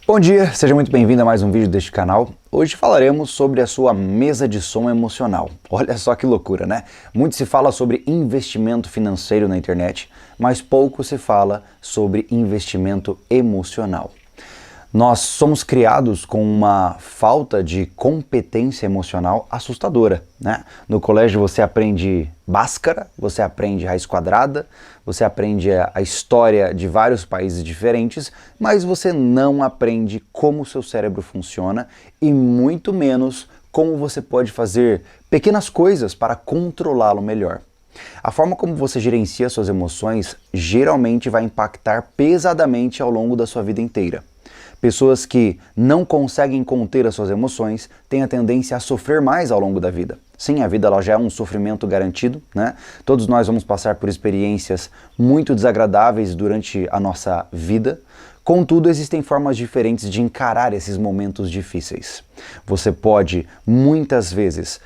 Bom dia, seja muito bem-vindo a mais um vídeo deste canal. Hoje falaremos sobre a sua mesa de som emocional. Olha só que loucura, né? Muito se fala sobre investimento financeiro na internet, mas pouco se fala sobre investimento emocional. Nós somos criados com uma falta de competência emocional assustadora, né? No colégio você aprende Bhaskara, você aprende raiz quadrada, você aprende a história de vários países diferentes, mas você não aprende como o seu cérebro funciona e muito menos como você pode fazer pequenas coisas para controlá-lo melhor. A forma como você gerencia suas emoções geralmente vai impactar pesadamente ao longo da sua vida inteira. Pessoas que não conseguem conter as suas emoções têm a tendência a sofrer mais ao longo da vida. Sim, a vida ela já é um sofrimento garantido, né? Todos nós vamos passar por experiências muito desagradáveis durante a nossa vida. Contudo, existem formas diferentes de encarar esses momentos difíceis. Você pode, muitas vezes,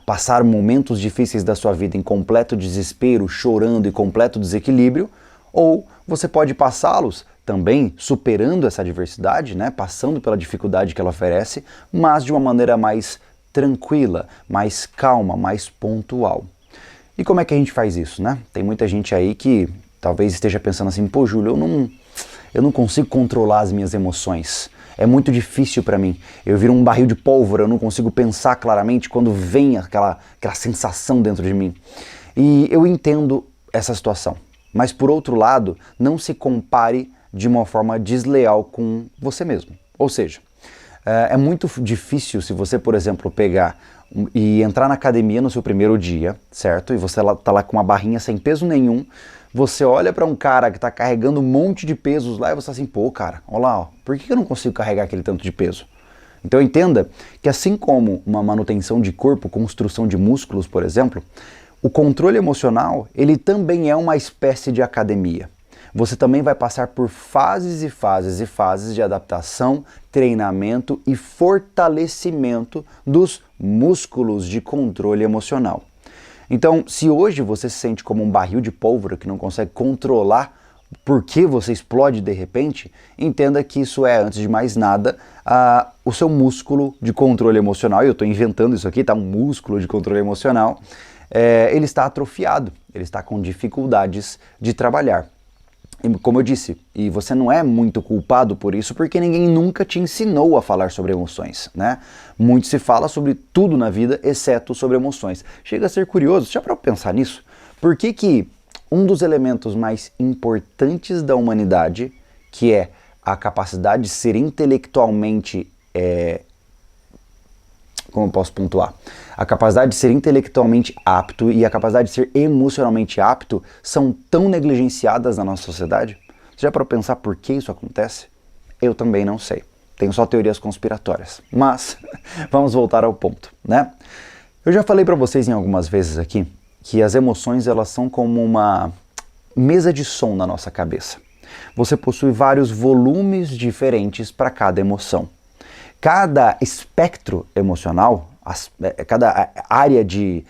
passar momentos difíceis da sua vida em completo desespero, chorando e completo desequilíbrio, ou você pode passá-los também superando essa adversidade, né, passando pela dificuldade que ela oferece, mas de uma maneira mais tranquila, mais calma, mais pontual. E como é que a gente faz isso, né? Tem muita gente aí que talvez esteja pensando assim, pô, Júlio, eu não consigo controlar as minhas emoções. É muito difícil para mim. Eu viro um barril de pólvora, eu não consigo pensar claramente quando vem aquela sensação dentro de mim. E eu entendo essa situação. Mas por outro lado, não se compare de uma forma desleal com você mesmo. Ou seja, é muito difícil se você, por exemplo, pegar e entrar na academia no seu primeiro dia, certo? E você tá lá com uma barrinha sem peso nenhum, você olha para um cara que tá carregando um monte de pesos lá e você fala assim, pô, cara, olha lá, ó, por que eu não consigo carregar aquele tanto de peso? Então entenda que assim como uma manutenção de corpo, construção de músculos, por exemplo, o controle emocional, ele também é uma espécie de academia. Você também vai passar por fases e fases e fases de adaptação, treinamento e fortalecimento dos músculos de controle emocional. Então, se hoje você se sente como um barril de pólvora que não consegue controlar por que você explode de repente, entenda que isso é, antes de mais nada, o seu músculo de controle emocional, e eu estou inventando isso aqui, tá? Um músculo de controle emocional, ele está atrofiado, ele está com dificuldades de trabalhar. E como eu disse, e você não é muito culpado por isso, porque ninguém nunca te ensinou a falar sobre emoções, né? Muito se fala sobre tudo na vida, exceto sobre emoções. Chega a ser curioso, já para pensar nisso, por que um dos elementos mais importantes da humanidade, que é a capacidade de ser intelectualmente como eu posso pontuar? A capacidade de ser intelectualmente apto e a capacidade de ser emocionalmente apto são tão negligenciadas na nossa sociedade? Você já parou para pensar por que isso acontece? Eu também não sei. Tenho só teorias conspiratórias. Mas vamos voltar ao ponto, né? Eu já falei para vocês em algumas vezes aqui que as emoções elas são como uma mesa de som na nossa cabeça. Você possui vários volumes diferentes para cada emoção. Cada espectro emocional, cada área de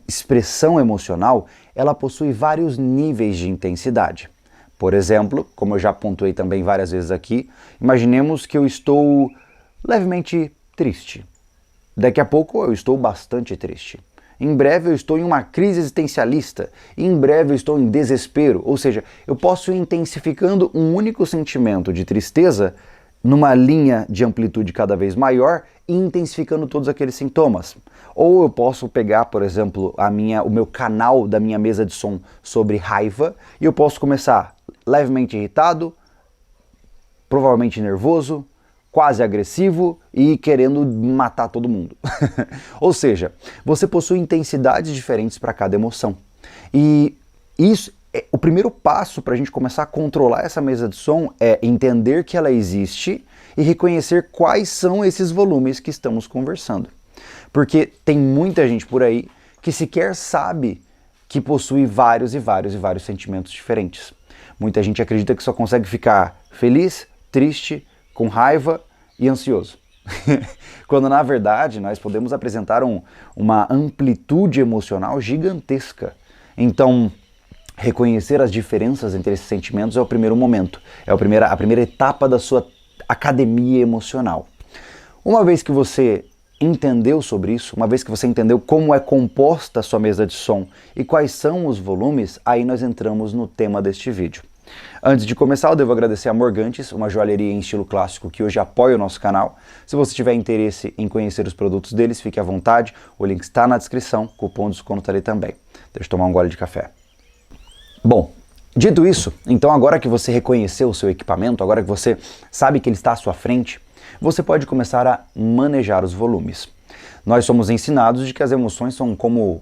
expressão emocional, ela possui vários níveis de intensidade. Por exemplo, como eu já pontuei também várias vezes aqui, imaginemos que eu estou levemente triste. Daqui a pouco eu estou bastante triste. Em breve eu estou em uma crise existencialista. Em breve eu estou em desespero. Ou seja, eu posso ir intensificando um único sentimento de tristeza numa linha de amplitude cada vez maior e intensificando todos aqueles sintomas. Ou eu posso pegar, por exemplo, o meu canal da minha mesa de som sobre raiva e eu posso começar levemente irritado, provavelmente nervoso, quase agressivo e querendo matar todo mundo. Ou seja, você possui intensidades diferentes para cada emoção. E isso o primeiro passo para a gente começar a controlar essa mesa de som é entender que ela existe e reconhecer quais são esses volumes que estamos conversando. Porque tem muita gente por aí que sequer sabe que possui vários e vários e vários sentimentos diferentes. Muita gente acredita que só consegue ficar feliz, triste, com raiva e ansioso. Quando na verdade nós podemos apresentar uma amplitude emocional gigantesca. Então, reconhecer as diferenças entre esses sentimentos é o primeiro momento, é a primeira etapa da sua academia emocional. Uma vez que você entendeu sobre isso, uma vez que você entendeu como é composta a sua mesa de som e quais são os volumes, aí nós entramos no tema deste vídeo. Antes de começar, eu devo agradecer a Morgantes, uma joalheria em estilo clássico que hoje apoia o nosso canal. Se você tiver interesse em conhecer os produtos deles, fique à vontade, o link está na descrição, cupom de desconto está ali também. Deixa eu tomar um gole de café. Bom, dito isso, então agora que você reconheceu o seu equipamento, agora que você sabe que ele está à sua frente, você pode começar a manejar os volumes. Nós somos ensinados de que as emoções são como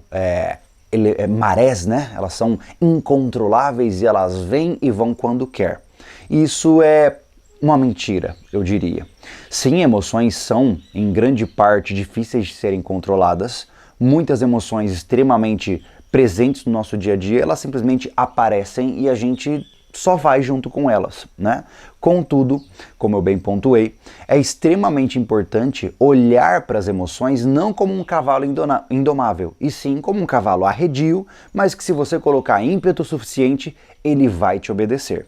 marés, né? Elas são incontroláveis e elas vêm e vão quando quer. Isso é uma mentira, eu diria. Sim, emoções são, em grande parte, difíceis de serem controladas. Muitas emoções extremamente presentes no nosso dia a dia, elas simplesmente aparecem e a gente só vai junto com elas, né? Contudo, como eu bem pontuei, é extremamente importante olhar para as emoções não como um cavalo indomável, e sim como um cavalo arredio, mas que se você colocar ímpeto suficiente, ele vai te obedecer.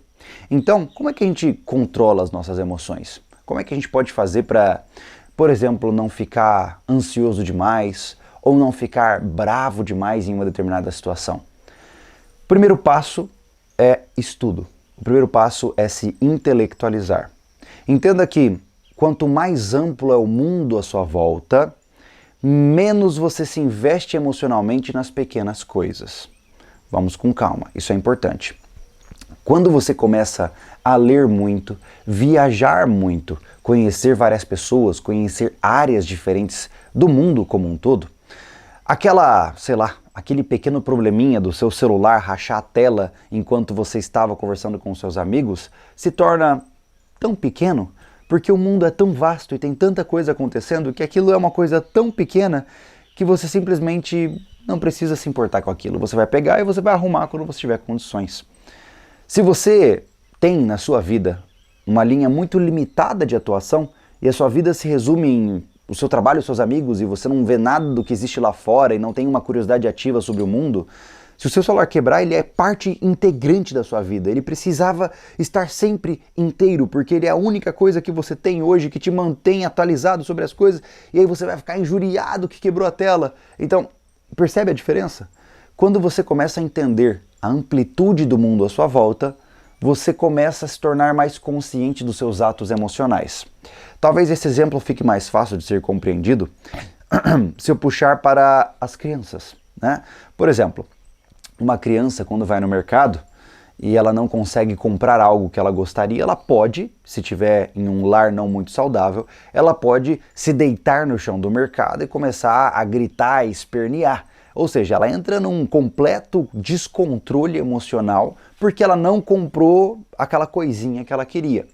Então, como é que a gente controla as nossas emoções? Como é que a gente pode fazer para, por exemplo, não ficar ansioso demais ou não ficar bravo demais em uma determinada situação? O primeiro passo é estudo. O primeiro passo é se intelectualizar. Entenda que quanto mais amplo é o mundo à sua volta, menos você se investe emocionalmente nas pequenas coisas. Vamos com calma, isso é importante. Quando você começa a ler muito, viajar muito, conhecer várias pessoas, conhecer áreas diferentes do mundo como um todo, aquele pequeno probleminha do seu celular rachar a tela enquanto você estava conversando com seus amigos se torna tão pequeno, porque o mundo é tão vasto e tem tanta coisa acontecendo que aquilo é uma coisa tão pequena que você simplesmente não precisa se importar com aquilo. Você vai pegar e você vai arrumar quando você tiver condições. Se você tem na sua vida uma linha muito limitada de atuação e a sua vida se resume em o seu trabalho, os seus amigos, e você não vê nada do que existe lá fora e não tem uma curiosidade ativa sobre o mundo, se o seu celular quebrar, ele é parte integrante da sua vida. Ele precisava estar sempre inteiro, porque ele é a única coisa que você tem hoje que te mantém atualizado sobre as coisas, e aí você vai ficar injuriado que quebrou a tela. Então, percebe a diferença? Quando você começa a entender a amplitude do mundo à sua volta, você começa a se tornar mais consciente dos seus atos emocionais. Talvez esse exemplo fique mais fácil de ser compreendido se eu puxar para as crianças, né? Por exemplo, uma criança quando vai no mercado e ela não consegue comprar algo que ela gostaria, ela pode, se tiver em um lar não muito saudável, ela pode se deitar no chão do mercado e começar a gritar e espernear. Ou seja, ela entra num completo descontrole emocional porque ela não comprou aquela coisinha que ela queria.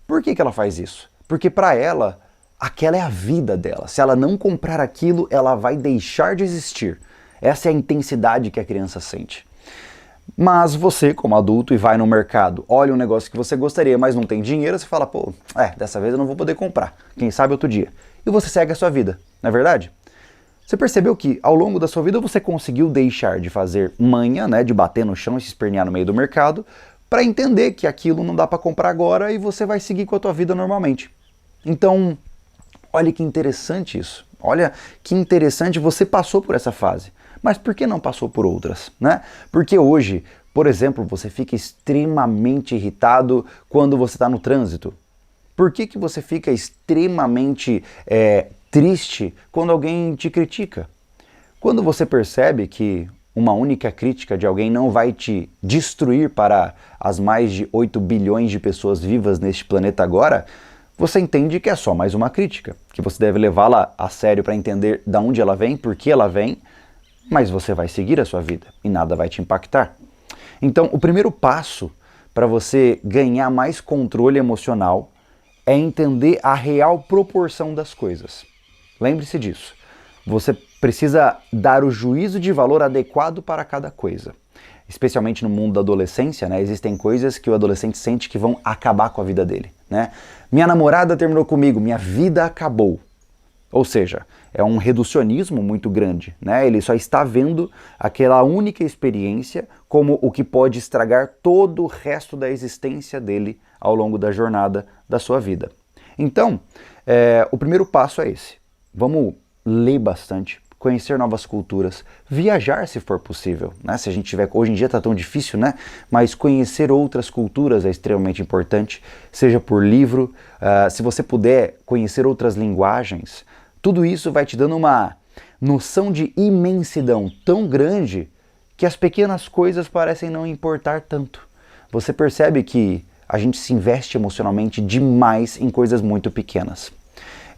Por que ela faz isso? Porque para ela, aquela é a vida dela. Se ela não comprar aquilo, ela vai deixar de existir. Essa é a intensidade que a criança sente. Mas você, como adulto, e vai no mercado, olha um negócio que você gostaria, mas não tem dinheiro, você fala, pô, dessa vez eu não vou poder comprar. Quem sabe outro dia. E você segue a sua vida, não é verdade? Você percebeu que ao longo da sua vida você conseguiu deixar de fazer manha, né, de bater no chão e se espernear no meio do mercado, para entender que aquilo não dá para comprar agora e você vai seguir com a tua vida normalmente. Então, olha que interessante isso. Olha que interessante, você passou por essa fase. Mas por que não passou por outras, né? Porque hoje, por exemplo, você fica extremamente irritado quando você está no trânsito. Por que você fica extremamente triste quando alguém te critica? Quando você percebe que uma única crítica de alguém não vai te destruir para as mais de 8 bilhões de pessoas vivas neste planeta agora, você entende que é só mais uma crítica, que você deve levá-la a sério para entender de onde ela vem, por que ela vem, mas você vai seguir a sua vida e nada vai te impactar. Então, o primeiro passo para você ganhar mais controle emocional é entender a real proporção das coisas. Lembre-se disso. Você precisa dar o juízo de valor adequado para cada coisa. Especialmente no mundo da adolescência, né? Existem coisas que o adolescente sente que vão acabar com a vida dele, né? Minha namorada terminou comigo, minha vida acabou. Ou seja, é um reducionismo muito grande, né? Ele só está vendo aquela única experiência como o que pode estragar todo o resto da existência dele ao longo da jornada da sua vida. Então, o primeiro passo é esse. Vamos ler bastante, conhecer novas culturas, viajar se for possível, né? Se a gente tiver, hoje em dia está tão difícil, né? Mas conhecer outras culturas é extremamente importante, seja por livro, se você puder conhecer outras linguagens, tudo isso vai te dando uma noção de imensidão tão grande que as pequenas coisas parecem não importar tanto. Você percebe que a gente se investe emocionalmente demais em coisas muito pequenas.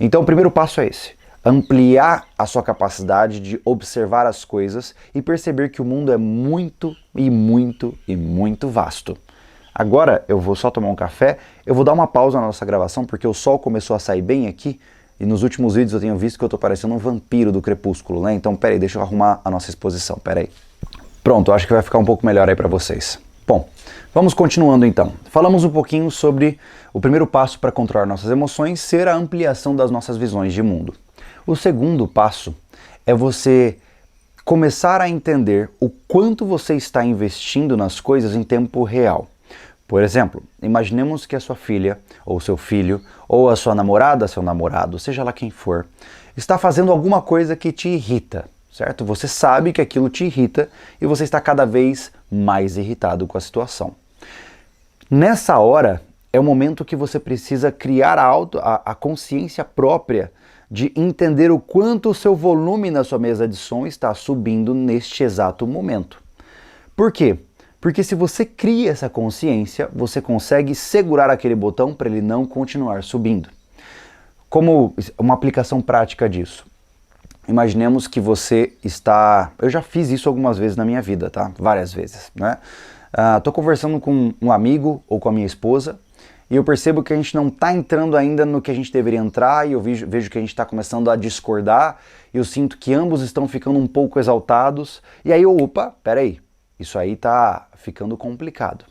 Então o primeiro passo é esse. Ampliar a sua capacidade de observar as coisas e perceber que o mundo é muito e muito e muito vasto. Agora eu vou só tomar um café, eu vou dar uma pausa na nossa gravação porque o sol começou a sair bem aqui e nos últimos vídeos eu tenho visto que eu tô parecendo um vampiro do crepúsculo, né? Então peraí, deixa eu arrumar a nossa exposição, peraí. Pronto, acho que vai ficar um pouco melhor aí para vocês. Bom, vamos continuando então. Falamos um pouquinho sobre o primeiro passo para controlar nossas emoções ser a ampliação das nossas visões de mundo. O segundo passo é você começar a entender o quanto você está investindo nas coisas em tempo real. Por exemplo, imaginemos que a sua filha, ou seu filho, ou a sua namorada, seu namorado, seja lá quem for, está fazendo alguma coisa que te irrita, certo? Você sabe que aquilo te irrita e você está cada vez mais irritado com a situação. Nessa hora, é o momento que você precisa criar a consciência própria de entender o quanto o seu volume na sua mesa de som está subindo neste exato momento. Por quê? Porque se você cria essa consciência, você consegue segurar aquele botão para ele não continuar subindo. Como uma aplicação prática disso. Imaginemos que você está... Eu já fiz isso algumas vezes na minha vida, tá? Várias vezes, né? Tô conversando com um amigo ou com a minha esposa e eu percebo que a gente não está entrando ainda no que a gente deveria entrar e eu vejo que a gente está começando a discordar e eu sinto que ambos estão ficando um pouco exaltados e aí opa, peraí, isso aí tá ficando complicado.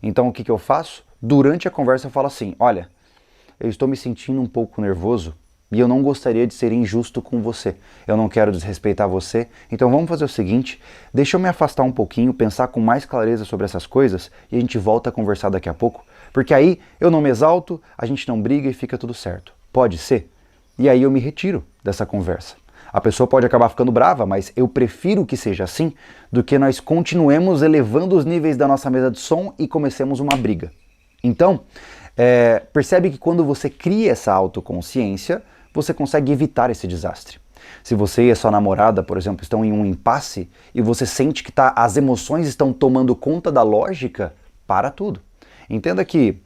Então o que eu faço? Durante a conversa eu falo assim, olha, eu estou me sentindo um pouco nervoso e eu não gostaria de ser injusto com você. Eu não quero desrespeitar você. Então vamos fazer o seguinte, deixa eu me afastar um pouquinho, pensar com mais clareza sobre essas coisas e a gente volta a conversar daqui a pouco. Porque aí eu não me exalto, a gente não briga e fica tudo certo. Pode ser? E aí eu me retiro dessa conversa. A pessoa pode acabar ficando brava, mas eu prefiro que seja assim do que nós continuemos elevando os níveis da nossa mesa de som e comecemos uma briga. Então, percebe que quando você cria essa autoconsciência, você consegue evitar esse desastre. Se você e a sua namorada, por exemplo, estão em um impasse e você sente que as emoções estão tomando conta da lógica, para tudo. Entenda que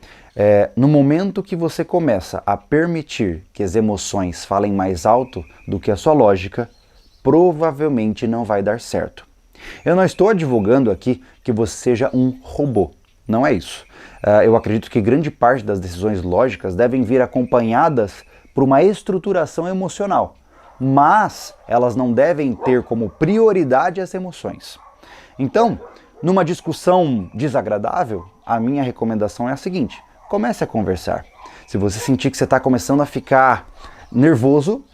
no momento que você começa a permitir que as emoções falem mais alto do que a sua lógica, provavelmente não vai dar certo. Eu não estou advogando aqui que você seja um robô. Não é isso. Eu acredito que grande parte das decisões lógicas devem vir acompanhadas por uma estruturação emocional, mas elas não devem ter como prioridade as emoções. Então, numa discussão desagradável, a minha recomendação é a seguinte, comece a conversar. Se você sentir que você está começando a ficar nervoso,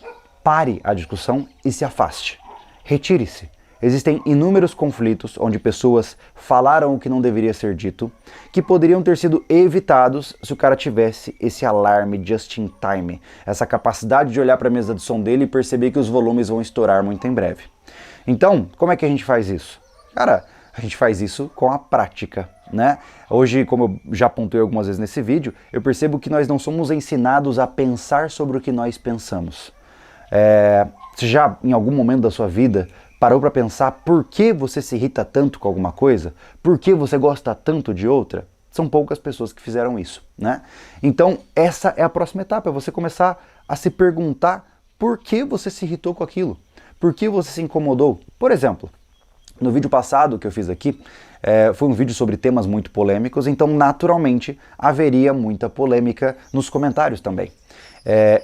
pare a discussão e se afaste. Retire-se. Existem inúmeros conflitos onde pessoas falaram o que não deveria ser dito, que poderiam ter sido evitados se o cara tivesse esse alarme just in time, essa capacidade de olhar para a mesa de som dele e perceber que os volumes vão estourar muito em breve. Então, como é que a gente faz isso? Cara, a gente faz isso com a prática, né? Hoje, como eu já pontuei algumas vezes nesse vídeo, eu percebo que nós não somos ensinados a pensar sobre o que nós pensamos. Você já, em algum momento da sua vida, parou para pensar por que você se irrita tanto com alguma coisa? Por que você gosta tanto de outra? São poucas pessoas que fizeram isso, né? Então, essa é a próxima etapa, é você começar a se perguntar por que você se irritou com aquilo? Por que você se incomodou? Por exemplo, no vídeo passado que eu fiz aqui, foi um vídeo sobre temas muito polêmicos, então naturalmente haveria muita polêmica nos comentários também.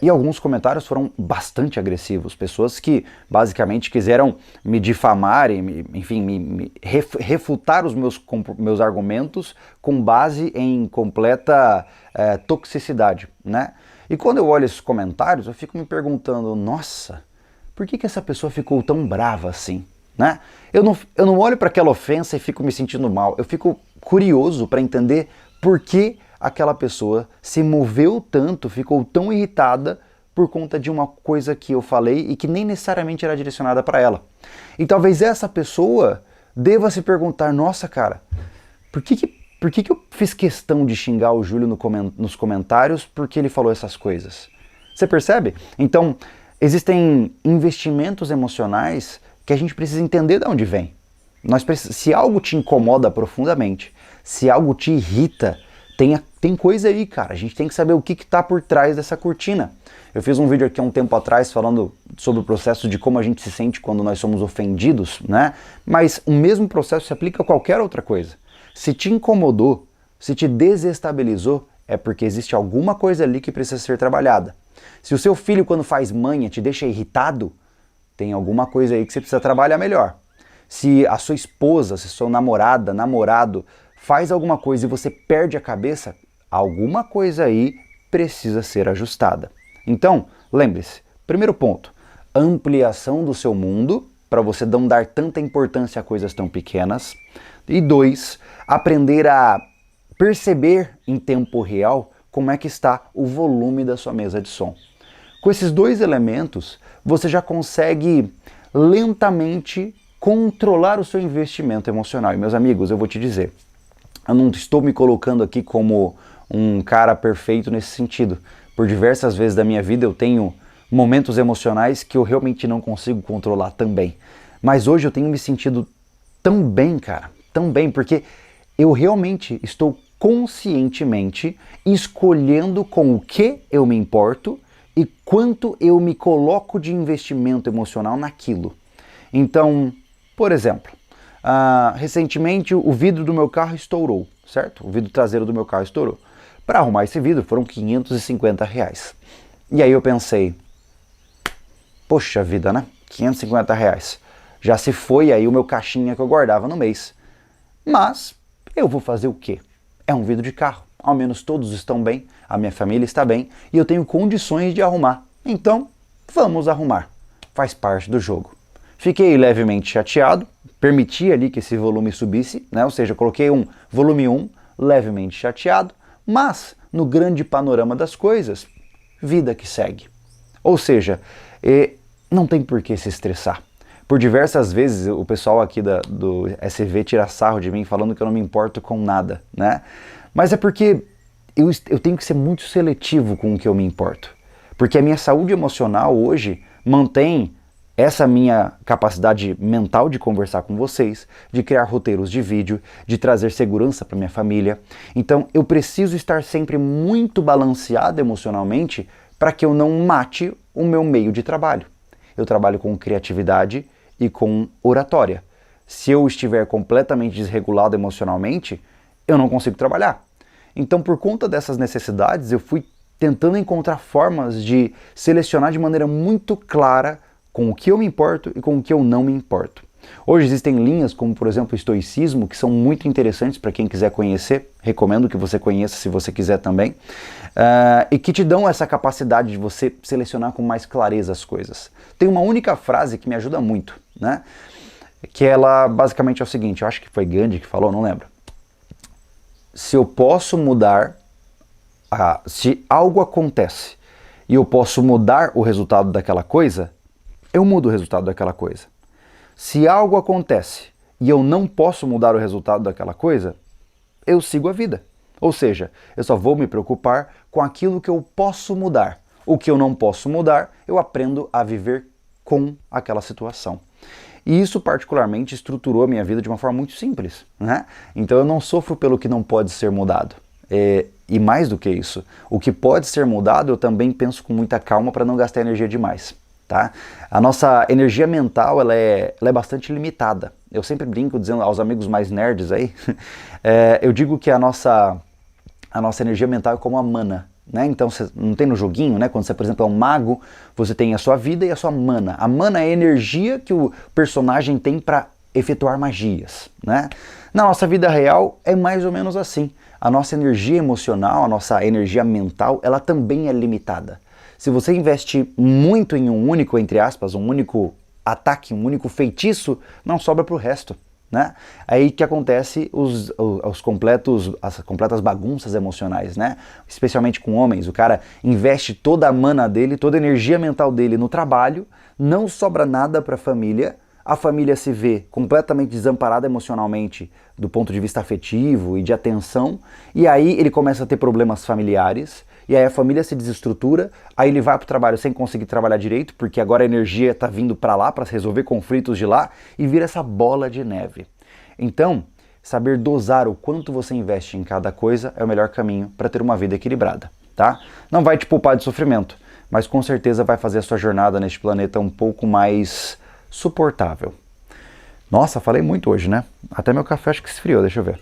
E alguns comentários foram bastante agressivos, pessoas que basicamente quiseram me difamar e me refutar os meus argumentos com base em completa toxicidade, né? E quando eu olho esses comentários, eu fico me perguntando, nossa, por que essa pessoa ficou tão brava assim? Né? Eu não olho para aquela ofensa e fico me sentindo mal, eu fico curioso para entender por que aquela pessoa se moveu tanto, ficou tão irritada por conta de uma coisa que eu falei e que nem necessariamente era direcionada para ela. E talvez essa pessoa deva se perguntar, nossa cara, por que eu fiz questão de xingar o Júlio nos comentários porque ele falou essas coisas? Você percebe? Então, existem investimentos emocionais que a gente precisa entender de onde vem. Se algo te incomoda profundamente, se algo te irrita, tem coisa aí, cara. A gente tem que saber o que está por trás dessa cortina. Eu fiz um vídeo aqui há um tempo atrás falando sobre o processo de como a gente se sente quando nós somos ofendidos, né? Mas o mesmo processo se aplica a qualquer outra coisa. Se te incomodou, se te desestabilizou, é porque existe alguma coisa ali que precisa ser trabalhada. Se o seu filho, quando faz manha, te deixa irritado, tem alguma coisa aí que você precisa trabalhar melhor. Se a sua esposa, se sua namorada, namorado faz alguma coisa e você perde a cabeça, alguma coisa aí precisa ser ajustada. Então, lembre-se, primeiro ponto, ampliação do seu mundo, para você não dar tanta importância a coisas tão pequenas. E 2, aprender a perceber em tempo real como é que está o volume da sua mesa de som. Com esses 2 elementos, você já consegue lentamente controlar o seu investimento emocional. E meus amigos, eu vou te dizer, eu não estou me colocando aqui como um cara perfeito nesse sentido. Por diversas vezes da minha vida eu tenho momentos emocionais que eu realmente não consigo controlar também. Mas hoje eu tenho me sentido tão bem, cara, tão bem, porque eu realmente estou conscientemente escolhendo com o que eu me importo e quanto eu me coloco de investimento emocional naquilo. Então, por exemplo, recentemente o vidro do meu carro estourou, certo? O vidro traseiro do meu carro estourou. Para arrumar esse vidro foram R$550. E aí eu pensei, poxa vida, né? R$550. Já se foi aí o meu caixinha que eu guardava no mês. Mas eu vou fazer o quê? É um vidro de carro. Ao menos todos estão bem, a minha família está bem e eu tenho condições de arrumar. Então, vamos arrumar. Faz parte do jogo. Fiquei levemente chateado, permiti ali que esse volume subisse, né? Ou seja, eu coloquei um volume 1, levemente chateado, mas no grande panorama das coisas, vida que segue. Ou seja, não tem por que se estressar. Por diversas vezes o pessoal aqui do SV tira sarro de mim falando que eu não me importo com nada, né? Mas é porque eu tenho que ser muito seletivo com o que eu me importo. Porque a minha saúde emocional hoje mantém essa minha capacidade mental de conversar com vocês, de criar roteiros de vídeo, de trazer segurança para minha família. Então eu preciso estar sempre muito balanceado emocionalmente para que eu não mate o meu meio de trabalho. Eu trabalho com criatividade e com oratória. Se eu estiver completamente desregulado emocionalmente, eu não consigo trabalhar. Então, por conta dessas necessidades, eu fui tentando encontrar formas de selecionar de maneira muito clara com o que eu me importo e com o que eu não me importo. Hoje existem linhas como, por exemplo, o estoicismo, que são muito interessantes para quem quiser conhecer. Recomendo que você conheça se você quiser também. E que te dão essa capacidade de você selecionar com mais clareza as coisas. Tem uma única frase que me ajuda muito, né? Que ela basicamente é o seguinte, eu acho que foi Gandhi que falou, não lembro. Se eu posso mudar, se algo acontece e eu posso mudar o resultado daquela coisa, eu mudo o resultado daquela coisa. Se algo acontece e eu não posso mudar o resultado daquela coisa, eu sigo a vida. Ou seja, eu só vou me preocupar com aquilo que eu posso mudar. O que eu não posso mudar, eu aprendo a viver com aquela situação. E isso particularmente estruturou a minha vida de uma forma muito simples, né? Então eu não sofro pelo que não pode ser mudado. E mais do que isso, o que pode ser mudado eu também penso com muita calma para não gastar energia demais. Tá? A nossa energia mental ela é bastante limitada. Eu sempre brinco dizendo aos amigos mais nerds aí, eu digo que a nossa energia mental é como a mana. Né? Então, você não tem no joguinho, né? Quando você, por exemplo, é um mago, você tem a sua vida e a sua mana. A mana é a energia que o personagem tem para efetuar magias. Né? Na nossa vida real é mais ou menos assim. A nossa energia emocional, a nossa energia mental, ela também é limitada. Se você investe muito em um único, entre aspas, um único ataque, um único feitiço, não sobra para o resto. né? Aí que acontece as completas bagunças emocionais, né? Especialmente com homens, o cara investe toda a mana dele, toda a energia mental dele no trabalho, não sobra nada para a família se vê completamente desamparada emocionalmente do ponto de vista afetivo e de atenção, e aí ele começa a ter problemas familiares, e aí a família se desestrutura, aí ele vai para o trabalho sem conseguir trabalhar direito, porque agora a energia está vindo para lá, para resolver conflitos de lá, e vira essa bola de neve. Então, saber dosar o quanto você investe em cada coisa é o melhor caminho para ter uma vida equilibrada, tá? Não vai te poupar de sofrimento, mas com certeza vai fazer a sua jornada neste planeta um pouco mais suportável. Nossa, falei muito hoje, né? Até meu café acho que esfriou, deixa eu ver.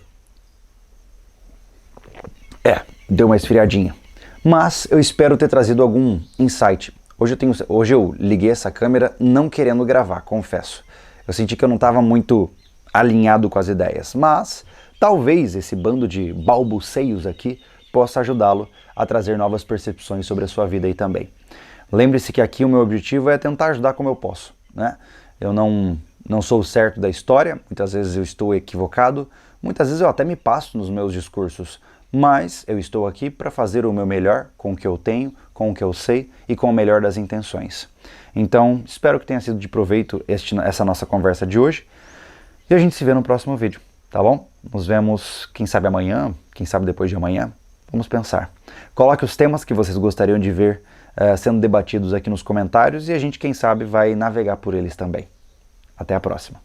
Deu uma esfriadinha. Mas eu espero ter trazido algum insight. Hoje eu liguei essa câmera não querendo gravar, confesso. Eu senti que eu não estava muito alinhado com as ideias, mas talvez esse bando de balbuceios aqui possa ajudá-lo a trazer novas percepções sobre a sua vida aí também. Lembre-se que aqui o meu objetivo é tentar ajudar como eu posso, né? Eu não sou o certo da história, muitas vezes eu estou equivocado, muitas vezes eu até me passo nos meus discursos, mas eu estou aqui para fazer o meu melhor com o que eu tenho, com o que eu sei e com o melhor das intenções. Então, espero que tenha sido de proveito essa nossa conversa de hoje e a gente se vê no próximo vídeo, tá bom? Nos vemos, quem sabe amanhã, quem sabe depois de amanhã. Vamos pensar. Coloque os temas que vocês gostariam de ver sendo debatidos aqui nos comentários e a gente, quem sabe, vai navegar por eles também. Até a próxima.